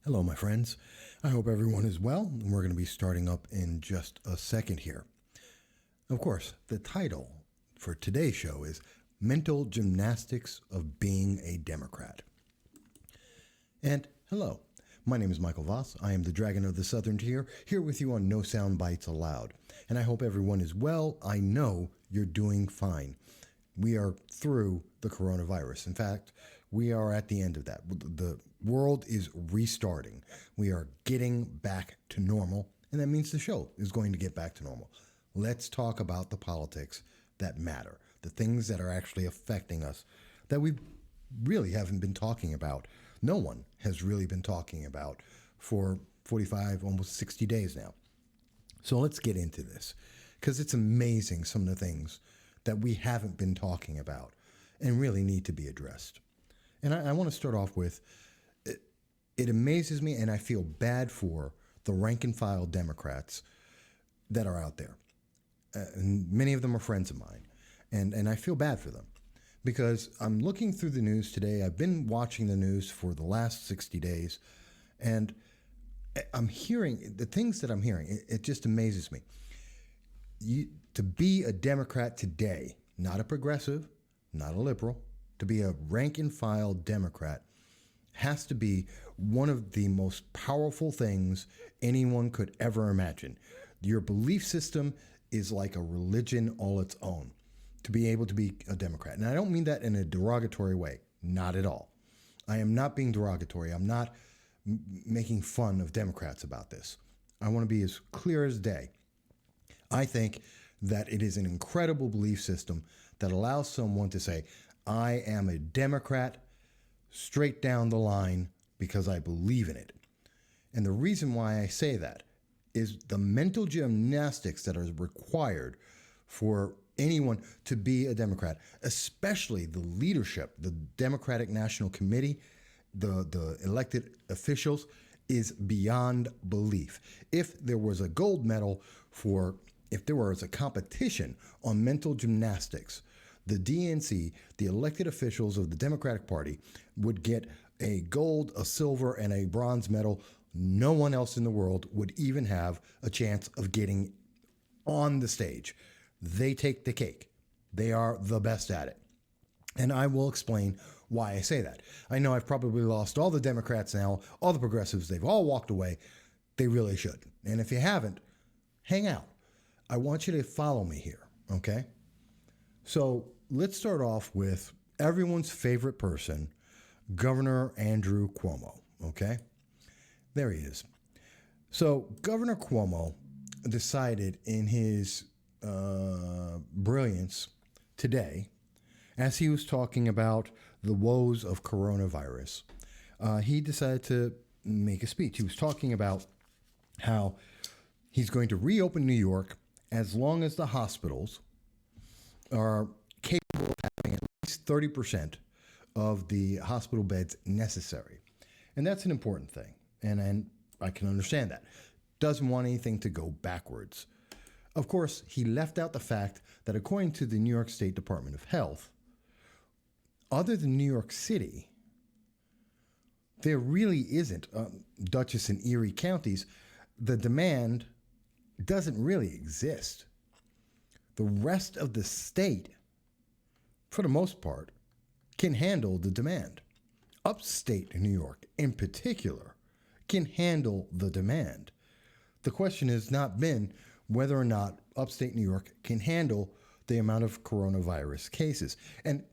Hello, my friends. I hope everyone is well, and we're going to be starting up in just a second here. Of course, the title for today's show is Mental Gymnastics of Being a Democrat. And hello, my name is Michael Voss. I am the Dragon of the Southern Tier, here with you on No Soundbites Allowed. And I hope everyone is well. I know you're doing fine. We are through the coronavirus. In fact, we are at the end of that. The world is restarting. We are getting back to normal, and that means the show is going to get back to normal. Let's talk about the politics that matter, the things that are actually affecting us that we really haven't been talking about. No one has really been talking about for 45, almost 60 days now. So let's get into this, because it's amazing some of the things that we haven't been talking about and really need to be addressed. And I want to start off with, it amazes me and I feel bad for the rank and file Democrats that are out there. And many of them are friends of mine. And I feel bad for them because I'm looking through the news today. I've been watching the news for the last 60 days, and I'm hearing the things that I'm hearing. It just amazes me. To be a Democrat today, not a progressive, not a liberal, to be a rank and file Democrat has to be one of the most powerful things anyone could ever imagine. Your belief system is like a religion all its own to be able to be a Democrat. And I don't mean that in a derogatory way, not at all. I am not being derogatory. I'm not making fun of Democrats about this. I want to be as clear as day. I think that it is an incredible belief system that allows someone to say, I am a Democrat straight down the line because I believe in it. And the reason why I say that is the mental gymnastics that are required for anyone to be a Democrat, especially the leadership, the Democratic National Committee, the elected officials, is beyond belief. If there was a gold medal if there was a competition on mental gymnastics, the DNC, the elected officials of the Democratic Party, would get a gold, a silver, and a bronze medal. No one else in the world would even have a chance of getting on the stage. They take the cake. They are the best at it. And I will explain why I say that. I know I've probably lost all the Democrats now, all the progressives, they've all walked away. They really should. And if you haven't, hang out. I want you to follow me here, okay? So let's start off with everyone's favorite person, Governor Andrew Cuomo, okay? There he is. So Governor Cuomo decided in his brilliance today, as he was talking about the woes of coronavirus, he decided to make a speech. He was talking about how he's going to reopen New York as long as the hospitals are capable of having at least 30% of the hospital beds necessary. And that's an important thing. And I can understand that. Doesn't want anything to go backwards. Of course, he left out the fact that according to the New York State Department of Health, other than New York City, there really isn't, Dutchess and Erie counties, the demand doesn't really exist. The rest of the state, for the most part, can handle the demand. Upstate New York, in particular, can handle the demand. The question has not been whether or not upstate New York can handle the amount of coronavirus cases. And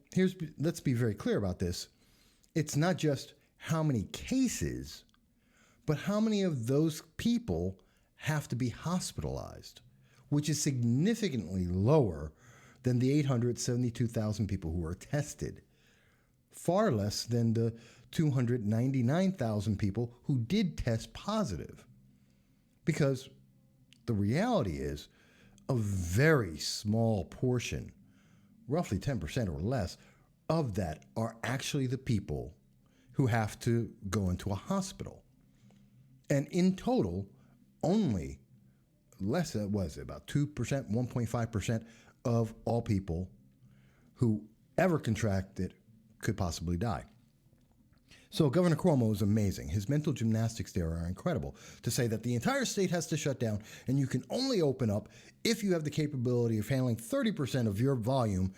let's be very clear about this. It's not just how many cases, but how many of those people have to be hospitalized, which is significantly lower than the 872,000 people who were tested, far less than the 299,000 people who did test positive. Because the reality is a very small portion, roughly 10% or less, of that are actually the people who have to go into a hospital. And in total, only less than, about 2%, 1.5% of all people who ever contract it could possibly die. So Governor Cuomo is amazing. His mental gymnastics there are incredible. To say that the entire state has to shut down and you can only open up if you have the capability of handling 30% of your volume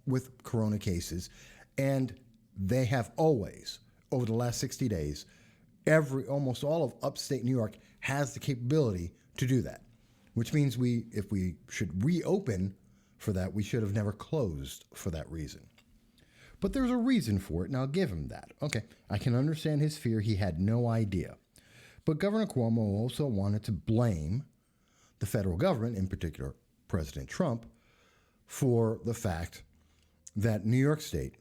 with corona cases. And they have always, over the last 60 days, almost all of upstate New York has the capability to do that, which means if we should reopen for that, we should have never closed for that reason. But there's a reason for it, and I'll give him that. Okay, I can understand his fear. He had no idea. But Governor Cuomo also wanted to blame the federal government, in particular President Trump, for the fact that New York State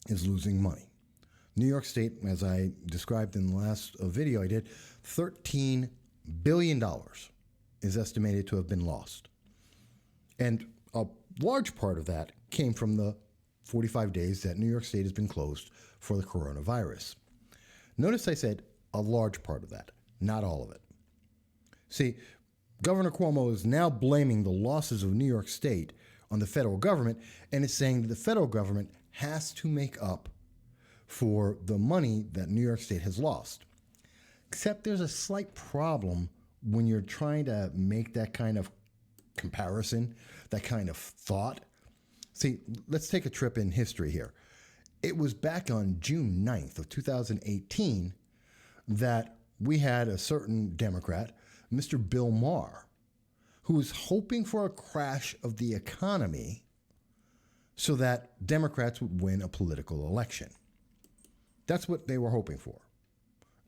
is losing money. New York State, as I described in the last video I did, $13 billion is estimated to have been lost. And a large part of that came from the 45 days that New York State has been closed for the coronavirus. Notice I said a large part of that, not all of it. See, Governor Cuomo is now blaming the losses of New York State on the federal government and is saying that the federal government has to make up for the money that New York State has lost. Except there's a slight problem when you're trying to make that kind of comparison, that kind of thought. See, let's take a trip in history here. It was back on June 9th of 2018 that we had a certain Democrat, Mr. Bill Maher, who was hoping for a crash of the economy so that Democrats would win a political election. That's what they were hoping for.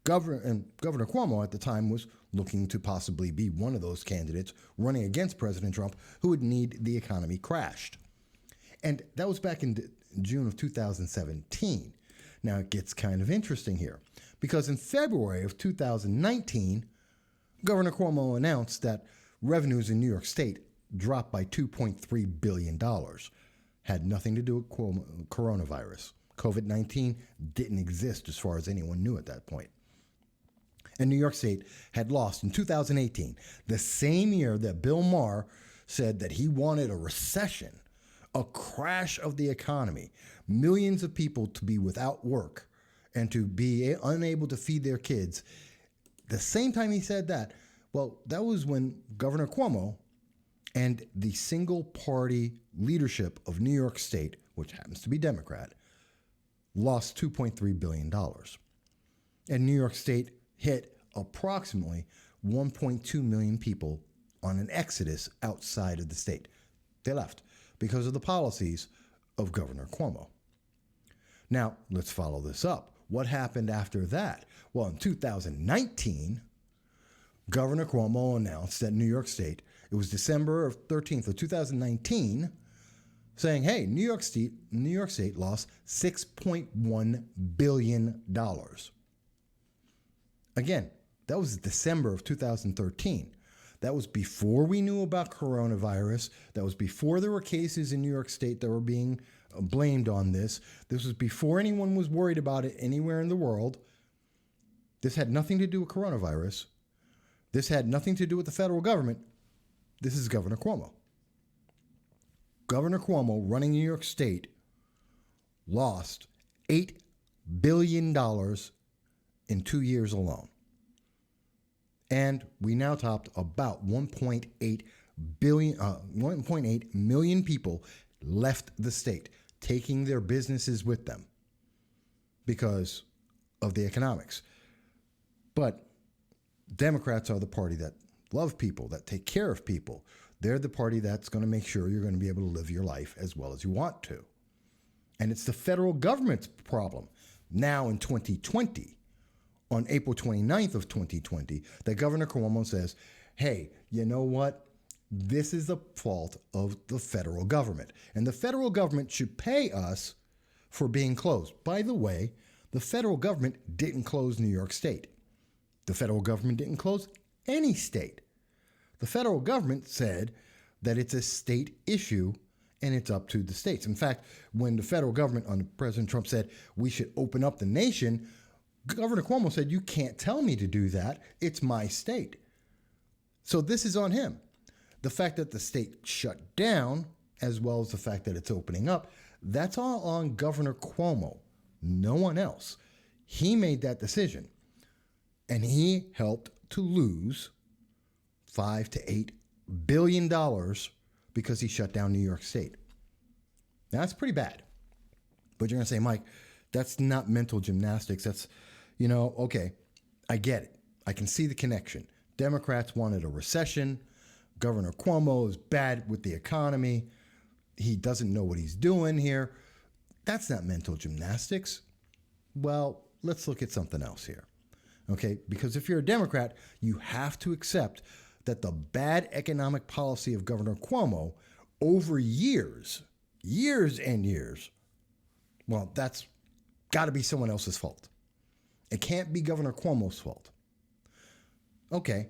Governor Cuomo at the time was looking to possibly be one of those candidates running against President Trump who would need the economy crashed. And that was back in June of 2017. Now it gets kind of interesting here because in February of 2019, Governor Cuomo announced that revenues in New York State dropped by $2.3 billion. Had nothing to do with coronavirus. COVID-19 didn't exist as far as anyone knew at that point. And New York State had lost in 2018, the same year that Bill Maher said that he wanted a recession, a crash of the economy, millions of people to be without work and to be unable to feed their kids. The same time he said that, well, that was when Governor Cuomo and the single party leadership of New York State, which happens to be Democrat, lost $2.3 billion. And New York State hit approximately 1.2 million people on an exodus outside of the state. They left because of the policies of Governor Cuomo. Now, let's follow this up. What happened after that? Well, in 2019, Governor Cuomo announced that New York State, it was December 13th of 2019, saying, hey, New York State lost $6.1 billion. Again, that was December of 2013. That was before we knew about coronavirus. That was before there were cases in New York State that were being blamed on this. This was before anyone was worried about it anywhere in the world. This had nothing to do with coronavirus. This had nothing to do with the federal government. This is Governor Cuomo. Governor Cuomo, running New York State, lost $8 billion in 2 years alone. And we now topped about 1.8 million people left the state, taking their businesses with them because of the economics. But Democrats are the party that love people, that take care of people. They're the party that's going to make sure you're going to be able to live your life as well as you want to. And it's the federal government's problem now in 2020, on April 29th of 2020, that Governor Cuomo says, hey, you know what? This is the fault of the federal government. And the federal government should pay us for being closed. By the way, the federal government didn't close New York State. The federal government didn't close any state. The federal government said that it's a state issue and it's up to the states. In fact, when the federal government under President Trump said we should open up the nation, Governor Cuomo said, you can't tell me to do that. It's my state. So this is on him. The fact that the state shut down, as well as the fact that it's opening up, that's all on Governor Cuomo, no one else. He made that decision, and he helped to lose $5 to $8 billion because he shut down New York State. Now, that's pretty bad. But you're going to say, Mike, that's not mental gymnastics. That's, okay, I get it. I can see the connection. Democrats wanted a recession. Governor Cuomo is bad with the economy. He doesn't know what he's doing here. That's not mental gymnastics. Well, let's look at something else here. Okay, because if you're a Democrat, you have to accept that the bad economic policy of Governor Cuomo over years and years, well, that's got to be someone else's fault. It can't be Governor Cuomo's fault. Okay,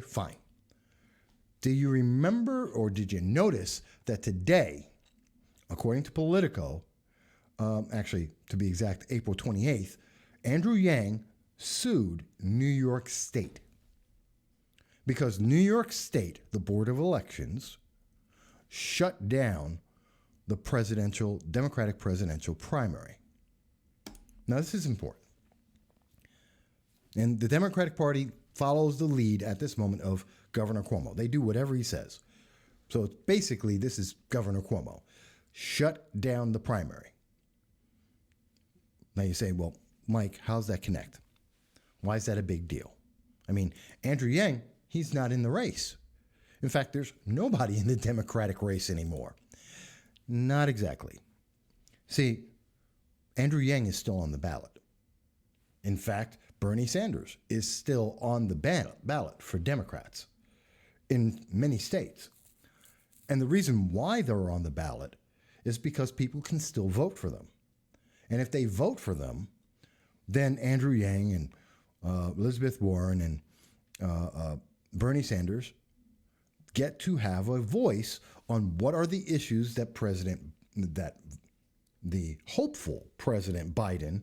fine. Do you remember or did you notice that today, according to Politico, actually, to be exact, April 28th, Andrew Yang sued New York State because New York State, the Board of Elections, shut down the Democratic presidential primary. Now, this is important. And the Democratic Party follows the lead at this moment of Governor Cuomo. They do whatever he says. So basically, this is Governor Cuomo. Shut down the primary. Now you say, well, Mike, how's that connect? Why is that a big deal? I mean, Andrew Yang, he's not in the race. In fact, there's nobody in the Democratic race anymore. Not exactly. See, Andrew Yang is still on the ballot. In fact, Bernie Sanders is still on the ballot for Democrats in many states. And the reason why they're on the ballot is because people can still vote for them. And if they vote for them, then Andrew Yang and Elizabeth Warren and Bernie Sanders get to have a voice on what are the issues that the hopeful President Biden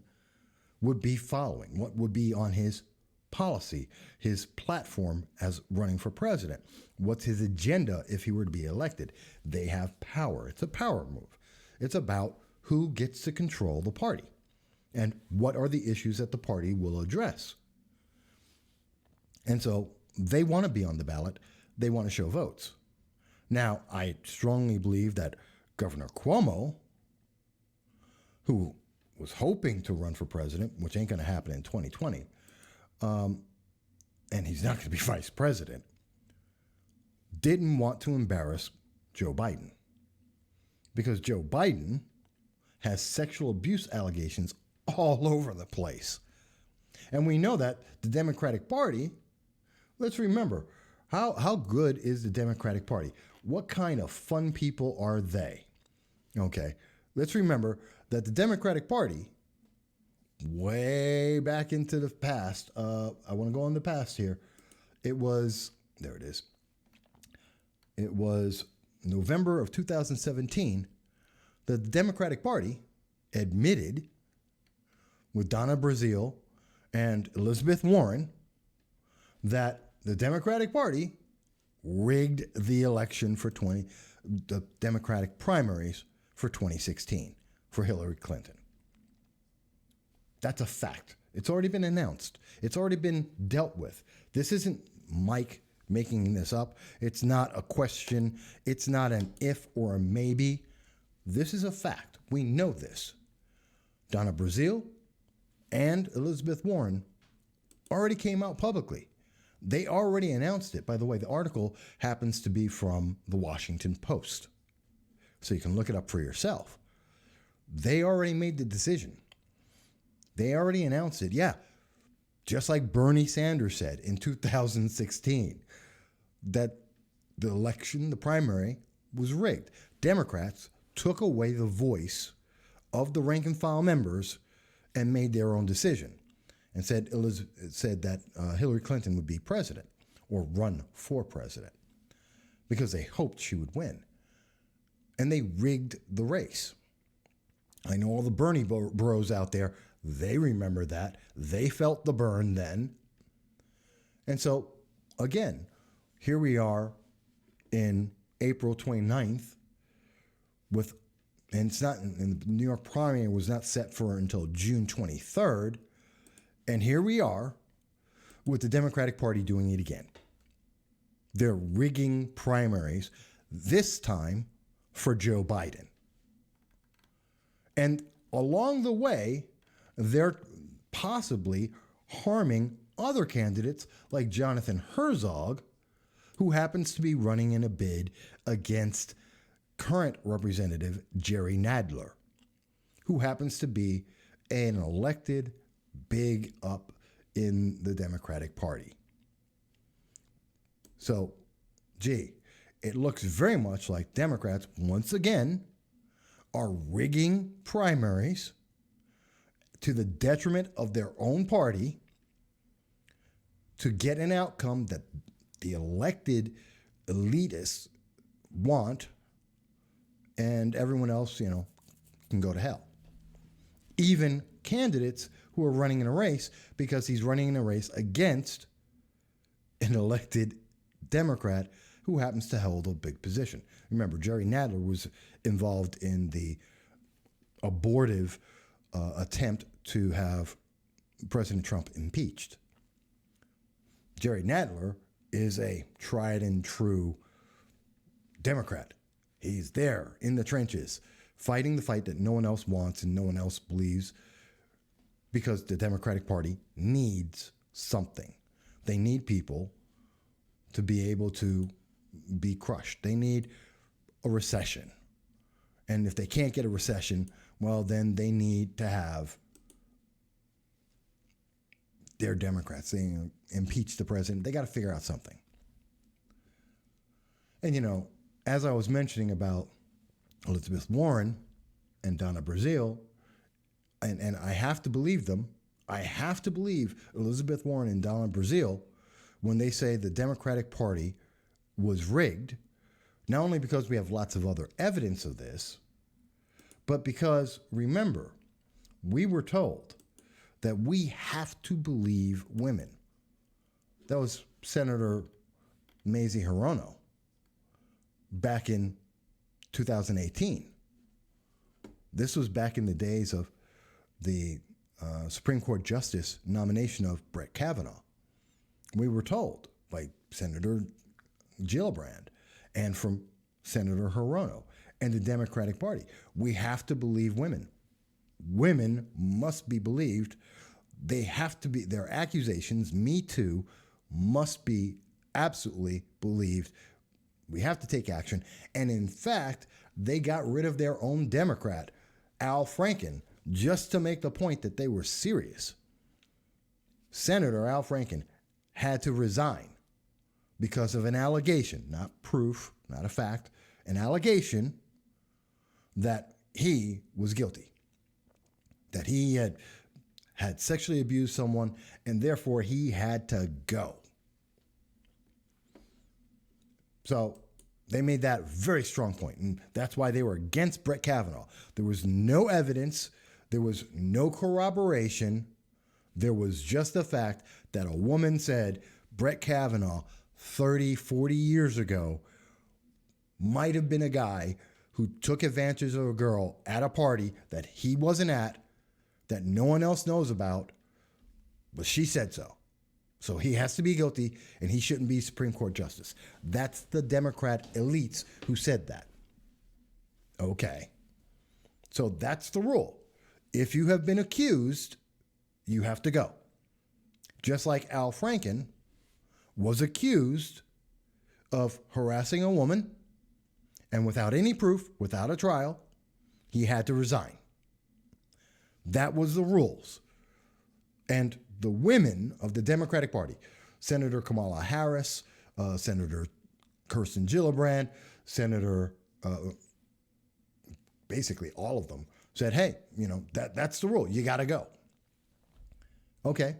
would be following, what would be on his policy, his platform as running for president. What's his agenda if he were to be elected? They have power. It's a power move. It's about who gets to control the party and what are the issues that the party will address. And so they want to be on the ballot. They want to show votes. Now, I strongly believe that Governor Cuomo, who was hoping to run for president, which ain't going to happen in 2020, and he's not going to be vice president, didn't want to embarrass Joe Biden. Because Joe Biden has sexual abuse allegations all over the place. And we know that the Democratic Party, let's remember, how good is the Democratic Party? What kind of fun people are they? Okay, let's remember that the Democratic Party, way back into the past, I want to go in the past here. It was November of 2017 that the Democratic Party admitted with Donna Brazile and Elizabeth Warren that the Democratic Party rigged the election for the Democratic primaries for 2016 for Hillary Clinton. That's a fact. It's already been announced. It's already been dealt with. This isn't Mike making this up. It's not a question. It's not an if or a maybe. This is a fact. We know this. Donna Brazile and Elizabeth Warren already came out publicly. They already announced it. By the way, the article happens to be from the Washington Post, so you can look it up for yourself. They already made the decision. They already announced it. Yeah, just like Bernie Sanders said in 2016, that the election, the primary, was rigged. Democrats took away the voice of the rank and file members and made their own decision and said that Hillary Clinton would be president or run for president because they hoped she would win. And they rigged the race. I know all the Bernie bros out there, they remember that. They felt the burn then. And so, again, here we are in April 29th with And it's not, and the New York primary was not set for until June 23rd. And here we are with the Democratic Party doing it again. They're rigging primaries, this time for Joe Biden. And along the way, they're possibly harming other candidates like Jonathan Herzog, who happens to be running in a bid against current Representative Jerry Nadler, who happens to be an elected big up in the Democratic Party. So, it looks very much like Democrats, once again, are rigging primaries to the detriment of their own party to get an outcome that the elected elitists want, and everyone else, can go to hell. Even candidates who are running in a race, because he's running in a race against an elected Democrat who happens to hold a big position. Remember, Jerry Nadler was involved in the abortive attempt to have President Trump impeached. Jerry Nadler is a tried and true Democrat. He's there in the trenches, fighting the fight that no one else wants and no one else believes, because the Democratic Party needs something. They need people to be able to be crushed. They need a recession. And if they can't get a recession, well, then they need to have their Democrats saying impeach the president. They got to figure out something. And, as I was mentioning about Elizabeth Warren and Donna Brazile, and I have to believe them. I have to believe Elizabeth Warren and Donna Brazile when they say the Democratic Party was rigged, not only because we have lots of other evidence of this, but because, remember, we were told that we have to believe women. That was Senator Mazie Hirono back in 2018. This was back in the days of the Supreme Court Justice nomination of Brett Kavanaugh. We were told by Senator Gillibrand and from Senator Hirono and the Democratic Party, we have to believe women. Women must be believed. They have to be, their accusations, Me Too, must be absolutely believed. We have to take action. And in fact, they got rid of their own Democrat, Al Franken, just to make the point that they were serious. Senator Al Franken had to resign because of an allegation, not proof, not a fact, an allegation that he was guilty, that he had sexually abused someone, and therefore he had to go. So they made that very strong point, and that's why they were against Brett Kavanaugh. There was no evidence. There was no corroboration. There was just the fact that a woman said Brett Kavanaugh 30, 40 years ago might have been a guy who took advantage of a girl at a party that he wasn't at, that no one else knows about, but she said so. So he has to be guilty, and he shouldn't be Supreme Court Justice. That's the Democrat elites who said that. Okay. So that's the rule. If you have been accused, you have to go. Just like Al Franken was accused of harassing a woman, and without any proof, without a trial, he had to resign. That was the rules. And the women of the Democratic Party, Senator Kamala Harris, Senator Kirsten Gillibrand, Senator, basically all of them, said, hey, that's the rule. You got to go. Okay.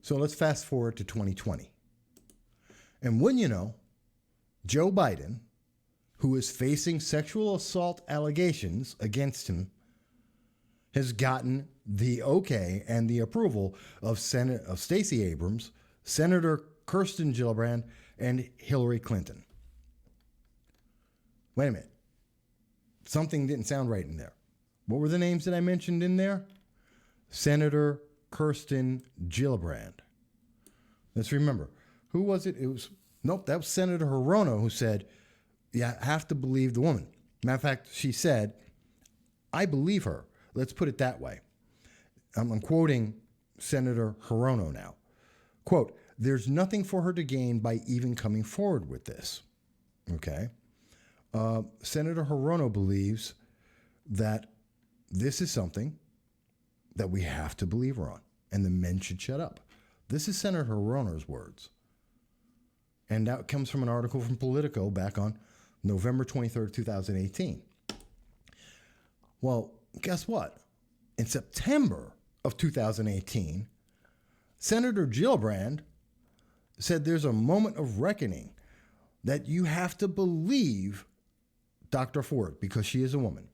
So let's fast forward to 2020. And wouldn't you know, Joe Biden, who is facing sexual assault allegations against him, has gotten the okay and the approval of Stacey Abrams, Senator Kirsten Gillibrand, and Hillary Clinton. Wait a minute. something didn't sound right in there. What were the names that I mentioned in there? Senator Kirsten Gillibrand. Let's remember. Who was it? That was Senator Hirono who said, you have to believe the woman. Matter of fact, she said, I believe her. Let's put it that way. I'm quoting Senator Hirono now. Quote, there's nothing for her to gain by even coming forward with this. Okay. Senator Hirono believes that this is something that we have to believe her on, and the men should shut up. This is Senator Hirono's words. And that comes from an article from Politico back on November 23rd, 2018. Well, guess what? In September of 2018, Senator Gillibrand said there's a moment of reckoning that you have to believe Dr. Ford because she is a woman.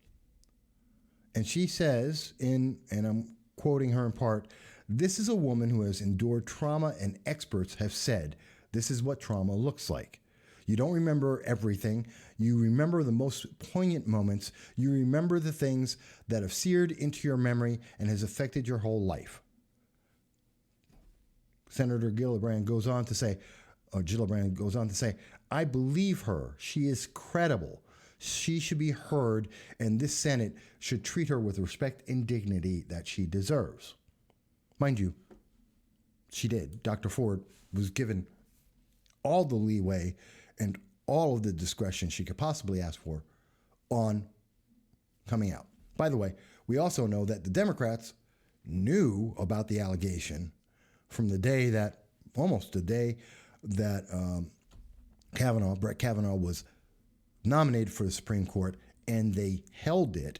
And she says, and I'm quoting her in part, this is a woman who has endured trauma, and experts have said this is what trauma looks like. You don't remember everything. You remember the most poignant moments. You remember the things that have seared into your memory and has affected your whole life. Senator Gillibrand goes on to say, I believe her. She is credible. She should be heard, and this Senate should treat her with respect and dignity that she deserves. Mind you, she did. Dr. Ford was given all the leeway and all of the discretion she could possibly ask for on coming out. By the way, we also know that the Democrats knew about the allegation from almost the day that Brett Kavanaugh was nominated for the Supreme Court, and they held it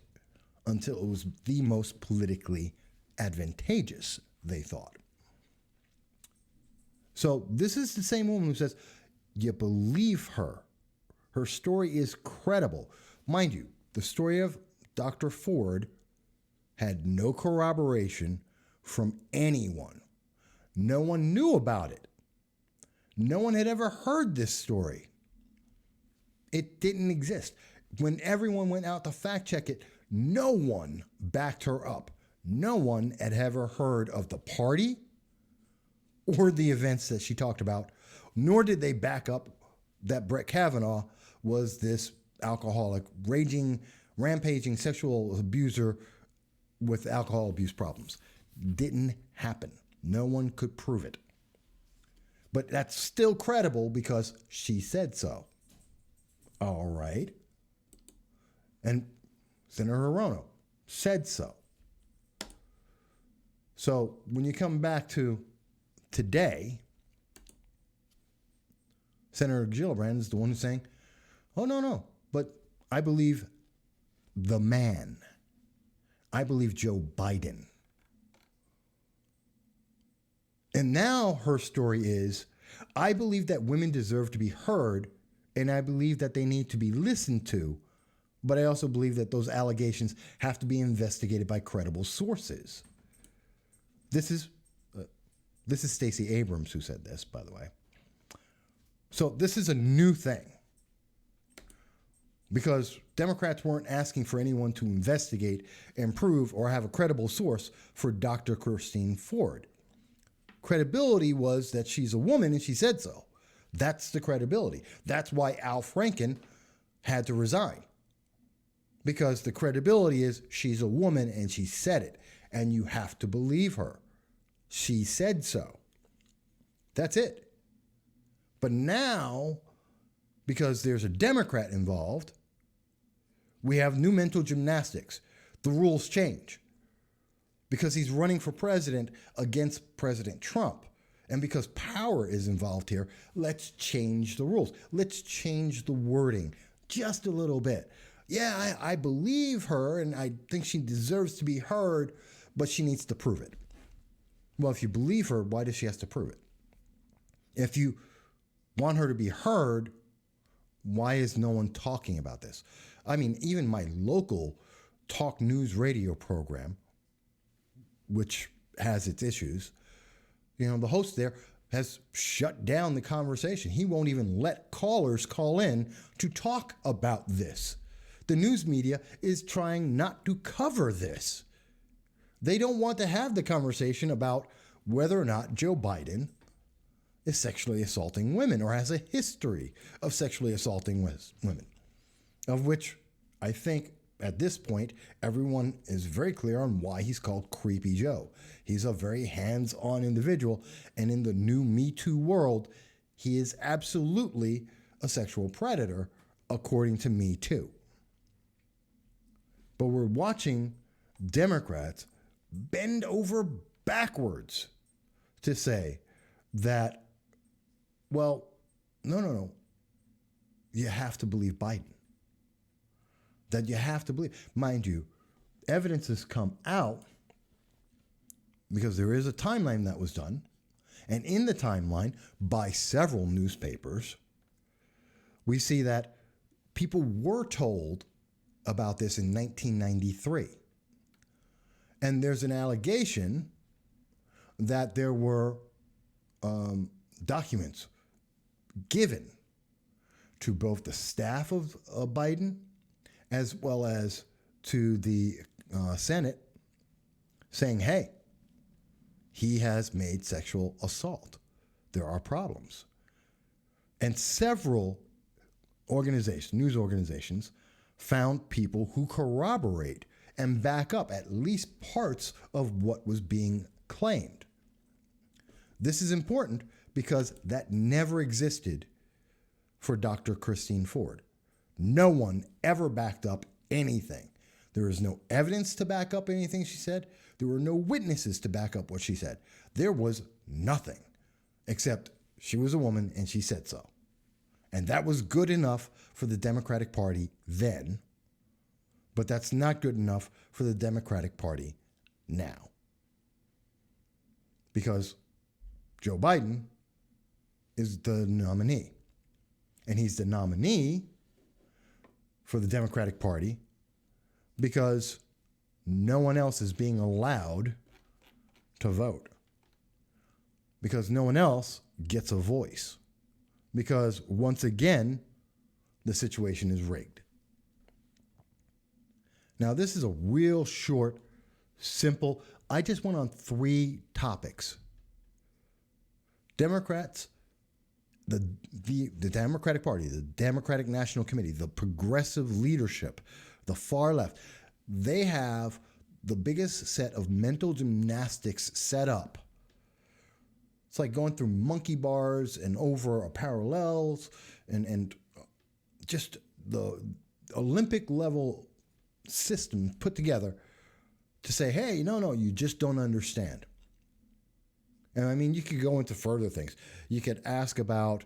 until it was the most politically advantageous, they thought. So this is the same woman who says, you believe her. Her story is credible. Mind you, the story of Dr. Ford had no corroboration from anyone. No one knew about it. No one had ever heard this story. It didn't exist. When everyone went out to fact check it, no one backed her up. No one had ever heard of the party or the events that she talked about, nor did they back up that Brett Kavanaugh was this alcoholic, rampaging sexual abuser with alcohol abuse problems. Didn't happen. No one could prove it. But that's still credible because she said so. All right. And Senator Hirono said so. So when you come back to today, Senator Gillibrand is the one who's saying, oh, no, but I believe the man. I believe Joe Biden. And now her story is, I believe that women deserve to be heard, and I believe that they need to be listened to, but I also believe that those allegations have to be investigated by credible sources. This is Stacey Abrams who said this, by the way. So this is a new thing because Democrats weren't asking for anyone to investigate and prove or have a credible source for Dr. Christine Ford. Credibility was that she's a woman and she said so. That's the credibility. That's why Al Franken had to resign. Because the credibility is she's a woman and she said it, and you have to believe her. She said so. That's it. But now, because there's a Democrat involved, we have new mental gymnastics. The rules change. Because he's running for president against President Trump. And because power is involved here, let's change the rules. Let's change the wording just a little bit. Yeah, I believe her and I think she deserves to be heard, but she needs to prove it. Well, if you believe her, why does she have to prove it? If you want her to be heard, why is no one talking about this? I mean, even my local talk news radio program, which has its issues, the host there has shut down the conversation. He won't even let callers call in to talk about this. The news media is trying not to cover this. They don't want to have the conversation about whether or not Joe Biden is sexually assaulting women or has a history of sexually assaulting women, of which I think at this point, everyone is very clear on why he's called Creepy Joe. He's a very hands-on individual, and in the new Me Too world, he is absolutely a sexual predator, according to Me Too. But we're watching Democrats bend over backwards to say that, well, no. You have to believe Biden. That you have to believe. Mind you, evidence has come out because there is a timeline that was done. And in the timeline, by several newspapers, we see that people were told about this in 1993. And there's an allegation that there were documents given to both the staff of Biden as well as to the Senate saying, hey, he has made sexual assault. There are problems. And several organizations, news organizations, found people who corroborate and back up at least parts of what was being claimed. This is important because that never existed for Dr. Christine Ford. No one ever backed up anything. There is no evidence to back up anything she said. There were no witnesses to back up what she said. There was nothing except she was a woman and she said so. And that was good enough for the Democratic Party then, but that's not good enough for the Democratic Party now. Because Joe Biden is the nominee. And he's the nominee for the Democratic Party because no one else is being allowed to vote. Because no one else gets a voice. Because once again, the situation is rigged. Now, this is a real short, simple, I just went on 3 topics. Democrats, the Democratic Party, the Democratic National Committee, the progressive leadership, the far left, they have the biggest set of mental gymnastics set up. It's like going through monkey bars and over parallels and just the Olympic level system put together to say, hey, no, you just don't understand. And I mean, you could go into further things. You could ask about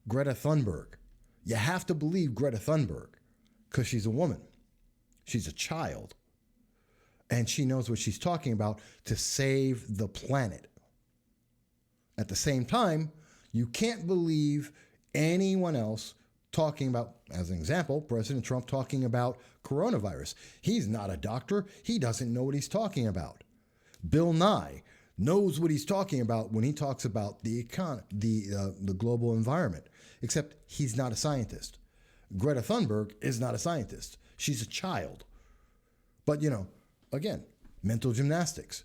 Greta Thunberg. You have to believe Greta Thunberg because she's a woman. She's a child. And she knows what she's talking about to save the planet. At the same time, you can't believe anyone else talking about, as an example, President Trump talking about coronavirus. He's not a doctor. He doesn't know what he's talking about. Bill Nye knows what he's talking about when he talks about the global environment, except he's not a scientist. Greta Thunberg is not a scientist. She's a child. But, again, mental gymnastics.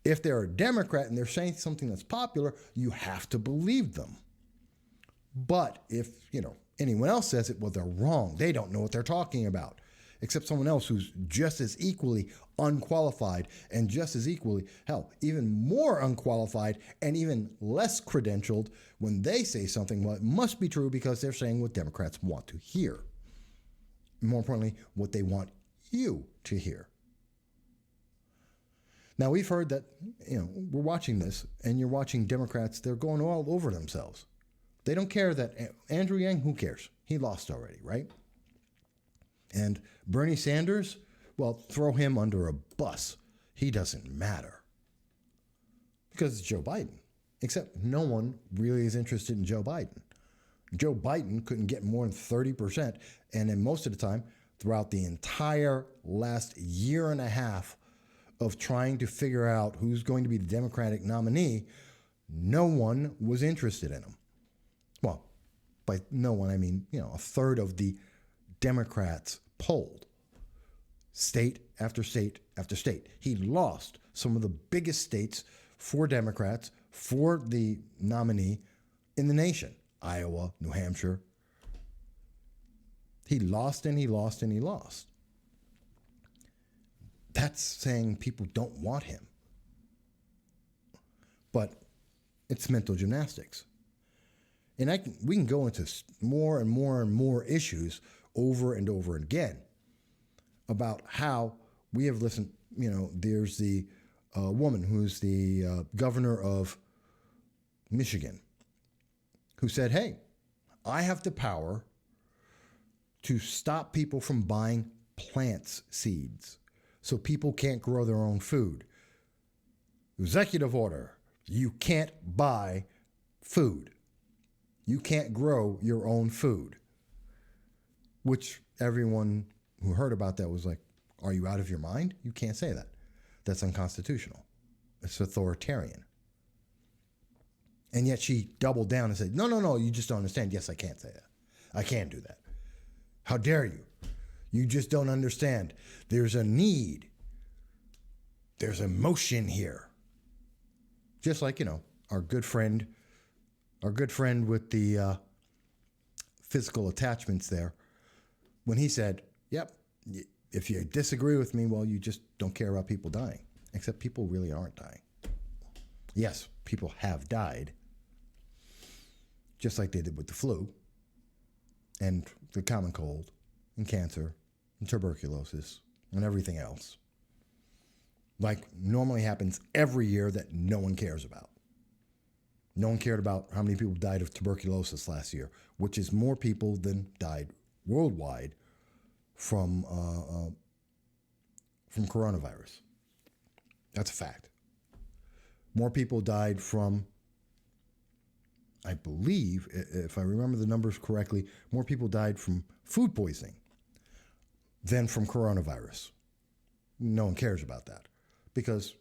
If they're a Democrat and they're saying something that's popular, you have to believe them. But if, anyone else says it, well, they're wrong. They don't know what they're talking about. Except someone else who's just as equally unqualified and just as equally, hell, even more unqualified and even less credentialed when they say something, well, it must be true because they're saying what Democrats want to hear. More importantly, what they want you to hear. Now, we've heard that, we're watching this and you're watching Democrats, they're going all over themselves. They don't care that Andrew Yang, who cares? He lost already, right? And Bernie Sanders, well, throw him under a bus. He doesn't matter. Because it's Joe Biden. Except no one really is interested in Joe Biden. Joe Biden couldn't get more than 30%. And then most of the time, throughout the entire last year and a half of trying to figure out who's going to be the Democratic nominee, no one was interested in him. Well, by no one, I mean, a third of the Democrats polled, state after state after state. He lost some of the biggest states for Democrats, for the nominee in the nation. Iowa, New Hampshire. He lost and he lost and he lost. That's saying people don't want him. But it's mental gymnastics. And we can go into more and more and more issues over and over again about how we have listened. There's the woman who's the governor of Michigan who said, hey, I have the power to stop people from buying plants seeds so people can't grow their own food. Executive order. You can't buy food. You can't grow your own food. Which everyone who heard about that was like, are you out of your mind? You can't say that. That's unconstitutional. It's authoritarian. And yet she doubled down and said, no, you just don't understand. Yes, I can't say that. I can't do that. How dare you? You just don't understand. There's a need. There's emotion here. Just like, our good friend with the physical attachments there, when he said, yep, if you disagree with me, well, you just don't care about people dying. Except people really aren't dying. Yes, people have died, just like they did with the flu and the common cold and cancer and tuberculosis and everything else. Like normally happens every year that no one cares about. No one cared about how many people died of tuberculosis last year, which is more people than died worldwide from coronavirus. That's a fact. More people died from, I believe, if I remember the numbers correctly, more people died from food poisoning than from coronavirus. No one cares about that because,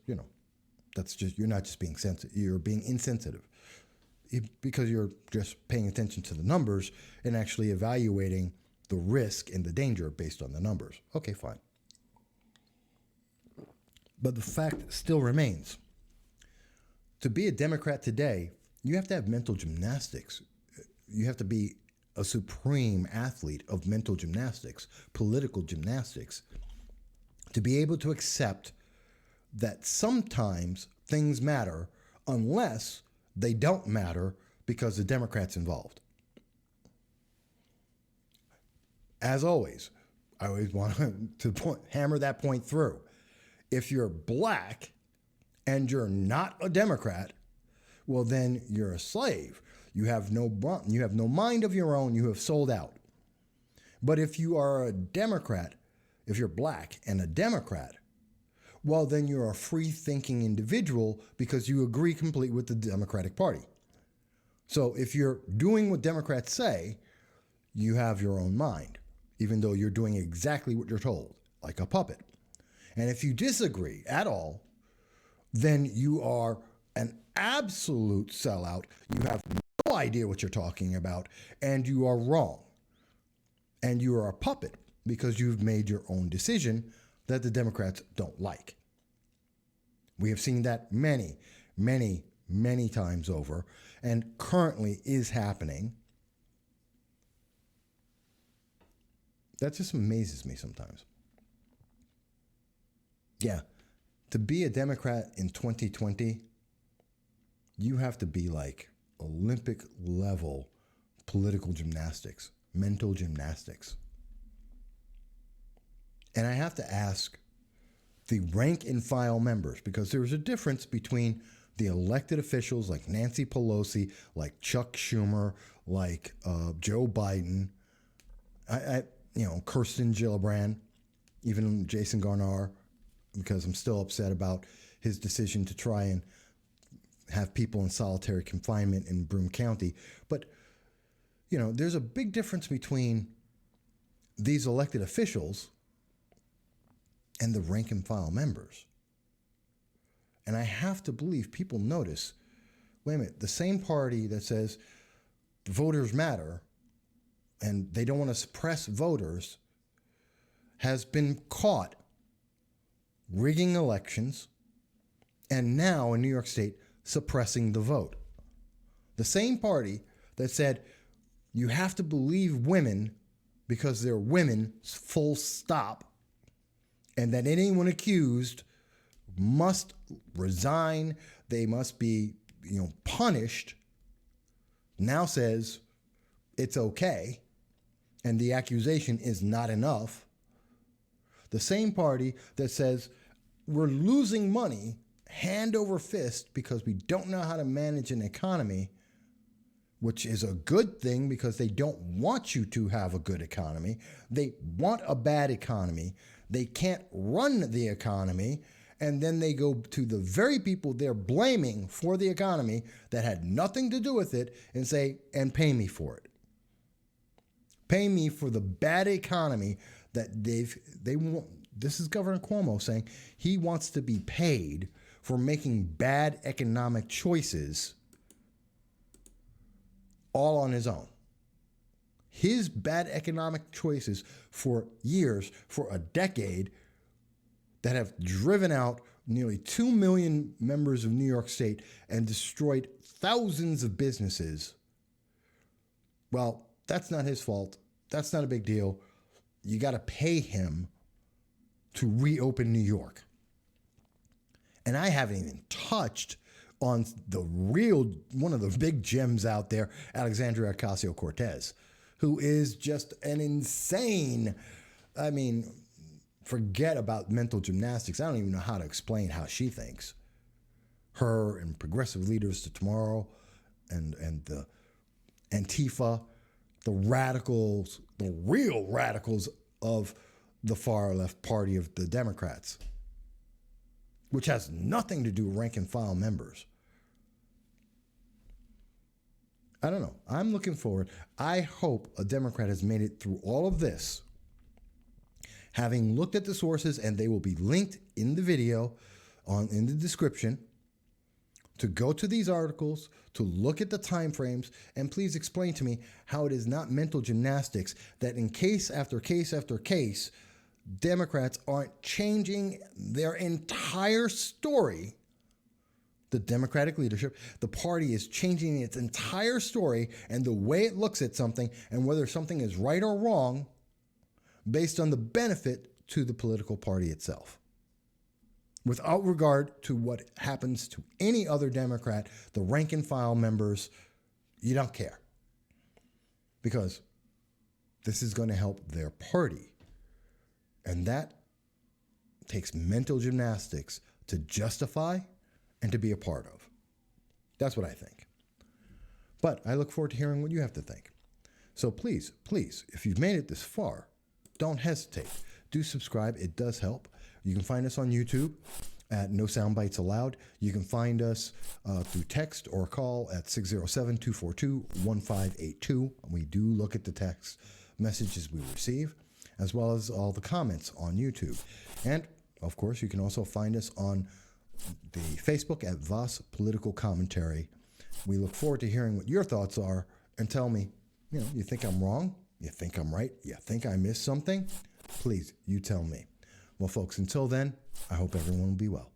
that's just, you're not just being sensitive, you're being insensitive because you're just paying attention to the numbers and actually evaluating the risk and the danger based on the numbers. Okay, fine. But the fact still remains. To be a Democrat today, you have to have mental gymnastics. You have to be a supreme athlete of mental gymnastics, political gymnastics, to be able to accept that sometimes things matter unless they don't matter because the Democrats involved. As always, I always want to hammer that point through. If you're black and you're not a Democrat, well, then you're a slave. You have no mind of your own. You have sold out. But if you are a Democrat, if you're black and a Democrat, well, then you're a free-thinking individual because you agree completely with the Democratic Party. So if you're doing what Democrats say, you have your own mind, even though you're doing exactly what you're told, like a puppet. And if you disagree at all, then you are an absolute sellout. You have no idea what you're talking about, and you are wrong. And you are a puppet because you've made your own decision that the Democrats don't like. We have seen that many, many, many times over, and currently is happening. That just amazes me sometimes. Yeah, to be a Democrat in 2020, you have to be like Olympic level political gymnastics, mental gymnastics. And I have to ask the rank and file members, because there's a difference between the elected officials like Nancy Pelosi, like Chuck Schumer, like Joe Biden, Kirsten Gillibrand, even Jason Garnar, because I'm still upset about his decision to try and have people in solitary confinement in Broome County. But, there's a big difference between these elected officials and the rank and file members. And I have to believe people notice, wait a minute, the same party that says voters matter and they don't want to suppress voters, has been caught rigging elections and now in New York State suppressing the vote. The same party that said you have to believe women because they're women, full stop, and that anyone accused must resign, they must be, punished, now says it's okay and the accusation is not enough. The same party that says we're losing money hand over fist because we don't know how to manage an economy, which is a good thing because they don't want you to have a good economy. They want a bad economy. They can't run the economy. And then they go to the very people they're blaming for the economy that had nothing to do with it and say, and pay me for it. Pay me for the bad economy that they want. This is Governor Cuomo saying he wants to be paid for making bad economic choices all on his own. His bad economic choices for years, for a decade, that have driven out nearly 2 million members of New York State and destroyed thousands of businesses. Well, that's not his fault. That's not a big deal. You got to pay him to reopen New York. And I haven't even touched on one of the big gems out there, Alexandria Ocasio-Cortez, who is just an insane, forget about mental gymnastics. I don't even know how to explain how she thinks. Her and progressive leaders to tomorrow and the Antifa, the radicals, the real radicals of the far left party of the Democrats, which has nothing to do with rank and file members. I don't know. I'm looking forward. I hope a Democrat has made it through all of this, having looked at the sources, and they will be linked in the video in the description, to go to these articles, to look at the time frames, and please explain to me how it is not mental gymnastics that in case after case after case, Democrats aren't changing their entire story. The Democratic leadership, the party is changing its entire story and the way it looks at something and whether something is right or wrong based on the benefit to the political party itself. Without regard to what happens to any other Democrat, the rank and file members, you don't care. Because this is going to help their party. And that takes mental gymnastics to justify and to be a part of. That's what I think. But I look forward to hearing what you have to think. So please, if you've made it this far, don't hesitate. Do subscribe. It does help. You can find us on YouTube at No Soundbites Allowed. You can find us through text or call at 607-242-1582. We do look at the text messages we receive, as well as all the comments on YouTube. And, of course, you can also find us on the Facebook at Voss Political Commentary. We look forward to hearing what your thoughts are, and tell me, you think I'm wrong? You think I'm right? You think I missed something? Please, you tell me. Well, folks, until then, I hope everyone will be well.